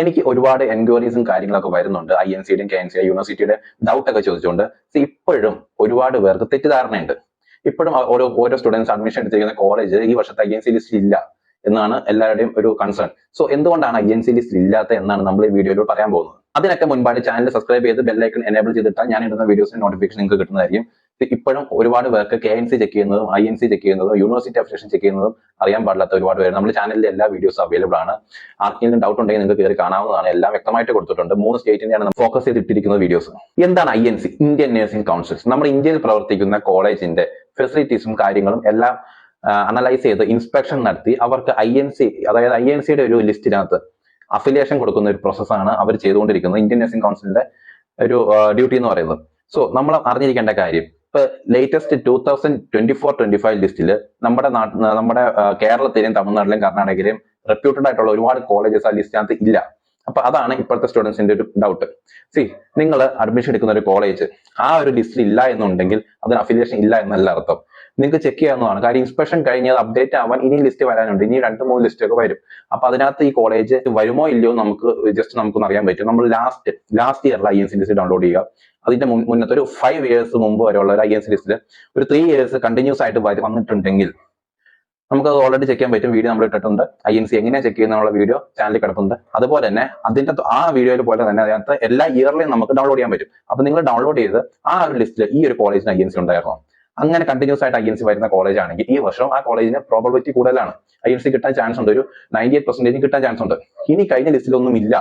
എനിക്ക് ഒരുപാട് എൻക്വയറീസും കാര്യങ്ങളൊക്കെ വരുന്നുണ്ട്. INC-യുടെയും KNC യൂണിവേഴ്സിറ്റിയുടെ ഡൗട്ട് ഒക്കെ ചോദിച്ചുകൊണ്ട്. ഇപ്പോഴും ഒരുപാട് പേർക്ക് തെറ്റിദ്ധാരണയുണ്ട്. ഇപ്പോഴും ഓരോ സ്റ്റുഡൻസ് അഡ്മിഷൻ എടുത്തിരിക്കുന്ന കോളേജ് ഈ വർഷത്തെ INC ലിസ്റ്റിൽ ഇല്ല എന്നാണ് എല്ലാവരുടെയും ഒരു കൺസേൺ. സോ എന്തുകൊണ്ടാണ് INC ലിസ്റ്റിൽ ഇല്ലാത്ത എന്നാണ് നമ്മൾ ഈ വീഡിയോയിൽ പറയാൻ പോകുന്നത്. അതിനൊക്കെ മുൻപായിട്ട് ചാനൽ സബ്സ്ക്രൈബ് ചെയ്ത് ബെല്ലൈക്കൺ എനേബിൾ ചെയ്തിട്ടാൽ ഞാൻ ഇടുന്ന വീഡിയോസിന്റെ നോട്ടിഫിക്കേഷൻ നിങ്ങൾക്ക് കിട്ടുന്നതായിരിക്കും. ഇപ്പോഴും ഒരുപാട് പേർക്ക് KNC ചെക്ക് ചെയ്യുന്നതും INC ചെക്ക് ചെയ്യുന്നതും യൂണിവേഴ്സിറ്റി അഫിലിയേഷൻ ചെക്ക് ചെയ്യുന്നതും അറിയാൻ പാടില്ലാത്ത ഒരുപാട് പേര് നമ്മുടെ ചാനലിലെ എല്ലാ വീഡിയോസും അവൈലബിൾ ആണ്. ആർക്കെങ്കിലും ഡൗട്ട് ഉണ്ടെങ്കിൽ നിങ്ങൾക്ക് കയറി കാണാവുന്നതാണ്. എല്ലാം വ്യക്തമായിട്ട് കൊടുത്തിട്ടുണ്ട്. 3 സ്റ്റേറ്റിനെയാണ് ഫോക്കസ് ചെയ്തിട്ടിരിക്കുന്ന വീഡിയോസ്. എന്താണ് INC? Indian nursing councils. നമ്മുടെ ഇന്ത്യയിൽ പ്രവർത്തിക്കുന്ന കോളേജിന്റെ ഫെസിലിറ്റീസും കാര്യങ്ങളും എല്ലാം അനലൈസ് ചെയ്ത് ഇൻസ്പെക്ഷൻ നടത്തി അവർക്ക് INC, അതായത് INC-യുടെ ഒരു ലിസ്റ്റിനകത്ത് അഫിലിയേഷൻ കൊടുക്കുന്ന ഒരു പ്രോസസ്സാണ് അവർ ചെയ്തുകൊണ്ടിരിക്കുന്നത്. ഇന്ത്യൻ നഴ്സിംഗ് കൗൺസിലിന്റെ ഒരു ഡ്യൂട്ടി എന്ന് പറയുന്നത്. സോ നമ്മൾ അറിഞ്ഞിരിക്കേണ്ട കാര്യം, ഇപ്പൊ ലേറ്റസ്റ്റ് 2024-25 ലിസ്റ്റിൽ നമ്മുടെ കേരളത്തിലെയും തമിഴ്നാട്ടിലെയും കർണാടകയിലെയും റെപ്യൂട്ടഡ് ആയിട്ടുള്ള ഒരുപാട് കോളേജസ് ആ ലിസ്റ്റിനകത്ത് ഇല്ല. അപ്പൊ അതാണ് ഇപ്പോഴത്തെ സ്റ്റുഡൻസിന്റെ ഒരു ഡൗട്ട്. നിങ്ങൾ അഡ്മിഷൻ എടുക്കുന്ന ഒരു കോളേജ് ആ ഒരു ലിസ്റ്റിൽ ഇല്ല എന്നുണ്ടെങ്കിൽ അതിന് അഫിലിയേഷൻ ഇല്ല എന്നല്ല അർത്ഥം. നിങ്ങൾക്ക് ചെക്ക് ചെയ്യാവുന്നതാണ്. കാര്യം ഇൻസ്പെക്ഷൻ കഴിഞ്ഞത് അപ്ഡേറ്റ് ആവാൻ ഇനി ലിസ്റ്റ് വരാനുണ്ട്. ഇനി 2-3 ലിസ്റ്റ് ഒക്കെ വരും. അപ്പൊ അതിനകത്ത് ഈ കോളേജ് വരുമോ ഇല്ലയോ നമുക്കൊന്ന് അറിയാൻ പറ്റും. നമ്മൾ ലാസ്റ്റ് ഇയറിൽ INC ലിസ്റ്റ് ഡൗൺലോഡ് ചെയ്യുക. അതിന്റെ മുന്നത്തെ ഒരു 5 ഇയേഴ്സ് മുമ്പ് വരെയുള്ള ഒരു INC ലിസ്റ്റിൽ ഒരു 3 ഇയേഴ്സ് കണ്ടിന്യൂസ് ആയിട്ട് വന്നിട്ടുണ്ടെങ്കിൽ നമുക്കത് ഓൾറെഡി ചെക്ക് ചെയ്യാൻ പറ്റും. വീഡിയോ നമ്മൾ ഇട്ടിട്ടുണ്ട്. INC എങ്ങനെയാണ് ചെക്ക് ചെയ്യുന്നുള്ള വീഡിയോ ചാനലിൽ കിടപ്പുണ്ട്. അതുപോലെ തന്നെ അതിന്റെ ആ വീഡിയോയിൽ പോലെ തന്നെ അതിനകത്ത് എല്ലാ ഇയറിലെയും നമുക്ക് ഡൗൺലോഡ് ചെയ്യാൻ പറ്റും. അപ്പൊ നിങ്ങൾ ഡൗൺലോഡ് ചെയ്ത് ആ ഒരു ലിസ്റ്റിൽ ഈ ഒരു കോളേജിന് INC ഉണ്ടായിരുന്നു. അങ്ങനെ കണ്ടിന്യൂസ് ആയിട്ട് INC വരുന്ന കോളേജ് ആണെങ്കിൽ ഈ വർഷം ആ കോളേജിന് പ്രോബബിലിറ്റി കൂടുതലാണ്. INC കിട്ടാൻ ചാൻസ് ഉണ്ട്. ഒരു 98% കിട്ടാൻ ചാൻസ് ഉണ്ട്. ഇനി കഴിഞ്ഞ ലിസ്റ്റിലൊന്നും ഇല്ല,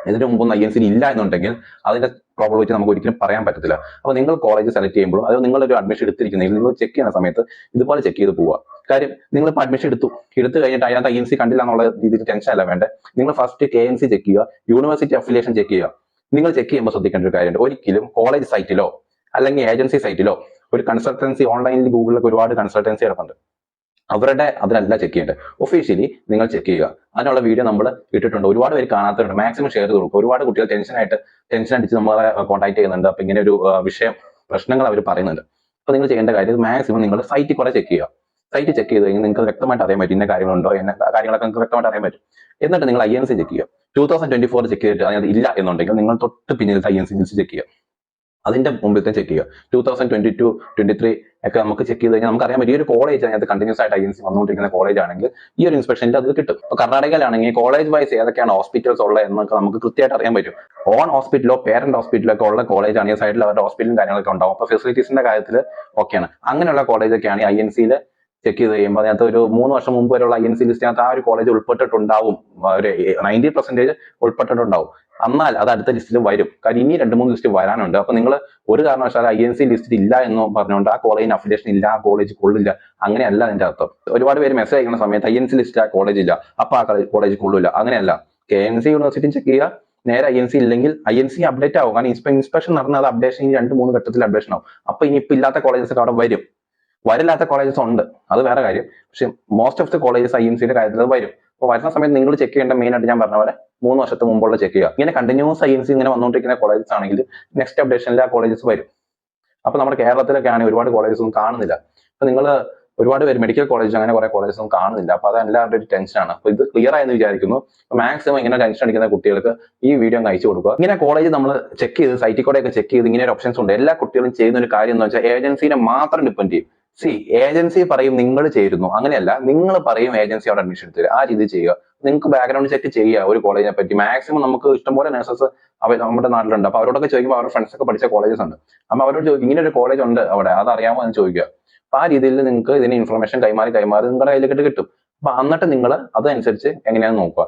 ഇതിനു മുമ്പൊന്നും INC ഇല്ല എന്നുണ്ടെങ്കിൽ അതിന്റെ പ്രോബബിലിറ്റി നമുക്ക് ഒരിക്കലും പറയാൻ പറ്റത്തില്ല. അപ്പൊ നിങ്ങൾ കോളേജ് സെലക്ട് ചെയ്യുമ്പോൾ അത് നിങ്ങളൊരു അഡ്മിഷൻ എടുത്തിരിക്കുന്നെങ്കിൽ നിങ്ങൾ ചെക്ക് ചെയ്യുന്ന സമയത്ത് ഇതുപോലെ ചെക്ക് ചെയ്ത് പോവുക. കാര്യം നിങ്ങളിപ്പോൾ അഡ്മിഷൻ എടുത്തു കഴിഞ്ഞിട്ട് അതിനകത്ത് INC കണ്ടില്ല എന്നുള്ള രീതിയിൽ ടെൻഷൻ അല്ല വേണ്ടേ. നിങ്ങൾ ഫസ്റ്റ് KNC ചെക്ക് ചെയ്യുക, യൂണിവേഴ്സിറ്റി അഫിലിയേഷൻ ചെക്ക് ചെയ്യുക. നിങ്ങൾ ചെക്ക് ചെയ്യുമ്പോൾ ശ്രദ്ധിക്കേണ്ട ഒരു കാര്യമുണ്ട്. ഒരിക്കലും കോളേജ് സൈറ്റിലോ അല്ലെങ്കിൽ ഏജൻസി സൈറ്റിലോ ഒരു കൺസൾട്ടൻസി ഓൺലൈനിൽ ഗൂഗിളിലൊക്കെ ഒരുപാട് കൺസൾട്ടൻസി കിടപ്പുണ്ട്. അതിനല്ല ചെക്ക് ചെയ്യേണ്ടത്. ഒഫീഷ്യലി നിങ്ങൾ ചെക്ക് ചെയ്യുക. അതിനുള്ള വീഡിയോ നമ്മൾ ഇട്ടിട്ടുണ്ട്. ഒരുപാട് പേര് കാണാത്തവരുണ്ട്. മാക്സിമം ഷെയർ ചെയ്ത് കൊടുക്കുക. ഒരുപാട് കുട്ടികൾ ടെൻഷൻ അടിച്ച് നമ്മളെ കോൺടാക്ട് ചെയ്യുന്നുണ്ട്. അപ്പൊ ഇങ്ങനെ ഒരു പ്രശ്നങ്ങൾ അവർ പറയുന്നുണ്ട്. അപ്പൊ നിങ്ങൾ ചെയ്യേണ്ട കാര്യം മാക്സിമം നിങ്ങൾ സൈറ്റിൽ കുറെ ചെക്ക് ചെയ്യുക. സൈറ്റ് ചെക്ക് ചെയ്ത് കഴിഞ്ഞാൽ നിങ്ങൾക്ക് വ്യക്തമായിട്ട് അറിയാൻ പറ്റും ഇന്ന കാര്യങ്ങളുണ്ടോ, കാര്യങ്ങളൊക്കെ നിങ്ങൾക്ക് വ്യക്തമായിട്ട് അറിയാൻ പറ്റും. എന്നിട്ട് നിങ്ങൾ INC ചെക്ക് ചെയ്യുക. 2024 ചെക്ക് ചെയ്തിട്ട് അതിനകത്ത് ഇല്ല എന്നുണ്ടെങ്കിൽ നിങ്ങൾ തൊട്ട് പിന്നിലത്തെ INC ലിസ്റ്റ് ചെക്ക് ചെയ്യുക. അതിന്റെ മുമ്പിലത്തെ ചെക്ക് ചെയ്യുക. 2022-23 ഒക്കെ നമുക്ക് ചെക്ക് ചെയ്ത് കഴിഞ്ഞാൽ നമുക്ക് അറിയാൻ പറ്റും ഈ ഒരു കോളേജ് അതിനകത്ത് കണ്ടിന്യൂസ് ആയിട്ട് INC വന്നുകൊണ്ടിരിക്കുന്ന കോളേജ് ആണെങ്കിൽ ഈ ഒരു ഇൻസ്പെക്ഷനിൽ അത് കിട്ടും. ഇപ്പൊ കർണാടകയിലാണെങ്കിൽ കോളേജ് വൈസ് ഏതൊക്കെയാണ് ഹോസ്പിറ്റൽസ് ഉള്ളത് എന്നൊക്കെ നമുക്ക് കൃത്യമായിട്ട് അറിയാൻ പറ്റും. ഓൺ ഹോസ്പിറ്റലോ പേരന്റ് ഹോസ്പിറ്റലോ ഒക്കെ ഉള്ള കോളേജ് ആണെങ്കിൽ സൈഡിൽ അവരുടെ ഹോസ്പിറ്റലും കാര്യങ്ങളൊക്കെ ഉണ്ടാവും. അപ്പൊ ഫെസിലിറ്റീസിന്റെ കാര്യത്തിൽ ഓക്കെയാണ്. അങ്ങനെയുള്ള കോളേജൊക്കെയാണ് INC-യിൽ ചെക്ക് ചെയ്ത് കഴിയുമ്പോൾ അതിനകത്ത് ഒരു 3 വർഷം മുമ്പ് വരെയുള്ള INC ലിസ്റ്റിനകത്ത് ആ ഒരു കോളേജ് ഉൾപ്പെട്ടിട്ടുണ്ടാവും. ഒരു 90% ഉൾപ്പെട്ടിട്ടുണ്ടാവും. എന്നാൽ അത് അടുത്ത ലിസ്റ്റിൽ വരും. കാര്യം ഇനി 2-3 ലിസ്റ്റ് വരാനുണ്ട്. അപ്പൊ നിങ്ങൾ ഒരു കാരണവശാലും INC ലിസ്റ്റിൽ ഇല്ല എന്ന് പറഞ്ഞുകൊണ്ട് ആ കോളേജിന് അഫിലിയേഷൻ ഇല്ല, ആ കോളേജ് കൊള്ളില്ല, അങ്ങനെയല്ല അതിന്റെ അർത്ഥം. ഒരുപാട് പേര് മെസ്സേജ് അയക്കുന്ന സമയത്ത് INC ലിസ്റ്റ് ആ കോളേജ് ഇല്ല, അപ്പൊ ആ കോളേജ് കൊള്ളില്ല, അങ്ങനെയല്ല. KNC യൂണിവേഴ്സിറ്റി ചെക്ക് ചെയ്യുക. നേരെ INC ഇല്ലെങ്കിൽ INC അപ്ഡേറ്റ് ആവും. കാരണം ഇൻസ്പെക്ഷൻ നടന്നത് അപ്ഡേഷൻ ഇനി 2-3 ഘട്ടത്തിൽ അപ്ഡേഷൻ ആവും. അപ്പൊ ഇനി ഇപ്പൊ ഇല്ലാത്ത കോളേജസ് ഒക്കെ അവിടെ വരും. വരില്ലാത്ത കോളേജസ് ഉണ്ട്, അത് വേറെ കാര്യം. പക്ഷെ മോസ്റ്റ് ഓഫ് ദി കോളേജസ് INC-യുടെ കാര്യത്തിൽ അത് വരും. അപ്പൊ വരുന്ന സമയത്ത് നിങ്ങൾ ചെക്ക് ചെയ്യേണ്ട മെയിൻ ആയിട്ട് ഞാൻ പറഞ്ഞ പോലെ 3 വർഷത്തെ മുമ്പുള്ള ചെക്ക് ചെയ്യുക. ഇങ്ങനെ കണ്ടിന്യൂസ് INC ഇങ്ങനെ വന്നുകൊണ്ടിരിക്കുന്ന കോളേജസ് ആണെങ്കിൽ നെക്സ്റ്റ് അപ്ഡേഷനിൽ ആ കോളേജസ് വരും. അപ്പൊ നമ്മുടെ കേരളത്തിലൊക്കെ ആണെങ്കിൽ ഒരുപാട് കോളേജസ് ഒന്നും കാണുന്നില്ല. അപ്പൊ നിങ്ങൾ ഒരുപാട് പേര് മെഡിക്കൽ കോളേജ് അങ്ങനെ കുറെ കോളേജസ് ഒന്നും കാണുന്നില്ല. അപ്പൊ അത് എല്ലാവരുടെ ഒരു ടെൻഷനാണ്. അപ്പൊ ഇത് ക്ലിയർ ആയെന്ന് വിചാരിക്കുന്നു. മാക്സിമം ഇങ്ങനെ ടെൻഷൻ അടിക്കുന്ന കുട്ടികൾക്ക് ഈ വീഡിയോ അയച്ചു കൊടുക്കുക. ഇങ്ങനെ കോളേജ് നമ്മൾ ചെക്ക് ചെയ്ത് സൈറ്റിൽ കൂടെ ഒക്കെ ചെക്ക് ചെയ്ത് ഇങ്ങനെ ഒരു ഓപ്ഷൻസ് ഉണ്ട്. എല്ലാ കുട്ടികളും ചെയ്യുന്ന ഒരു കാര്യം എന്ന് വെച്ചാൽ ഏജൻസിനെ മാത്രം ഡിപ്പെൻഡ് ചെയ്യും. ഏജൻസി പറയും നിങ്ങൾ ചേരുന്നു, അങ്ങനെയല്ല. നിങ്ങൾ പറയും ഏജൻസി അവിടെ അഡ്മിഷൻ എടുത്തരും, ആ രീതി ചെയ്യുക. നിങ്ങൾക്ക് ബാക്ക്ഗ്രൗണ്ട് ചെക്ക് ചെയ്യുക ഒരു കോളേജിനെ പറ്റി. മാക്സിമം നമുക്ക് ഇഷ്ടംപോലെ നഴ്സസ് നമ്മുടെ നാട്ടിലുണ്ട്. അപ്പൊ അവരോടൊക്കെ ചോദിക്കുമ്പോൾ അവരുടെ ഫ്രണ്ട്സ് ഒക്കെ പഠിച്ച കോളേജസ് ഉണ്ട്. അപ്പൊ അവരോട് ചോദിക്കും ഇങ്ങനെ ഒരു കോളേജ് ഉണ്ട് അവിടെ, അത് അറിയാമോ എന്ന് ചോദിക്കുക. അപ്പൊ ആ രീതിയിൽ നിങ്ങൾക്ക് ഇതിന് ഇൻഫർമേഷൻ കൈമാറി നിങ്ങളുടെ കയ്യിലേക്ക് കിട്ടും. അപ്പൊ എന്നിട്ട് നിങ്ങൾ അതനുസരിച്ച് എങ്ങനെയാണെന്ന് നോക്കുക.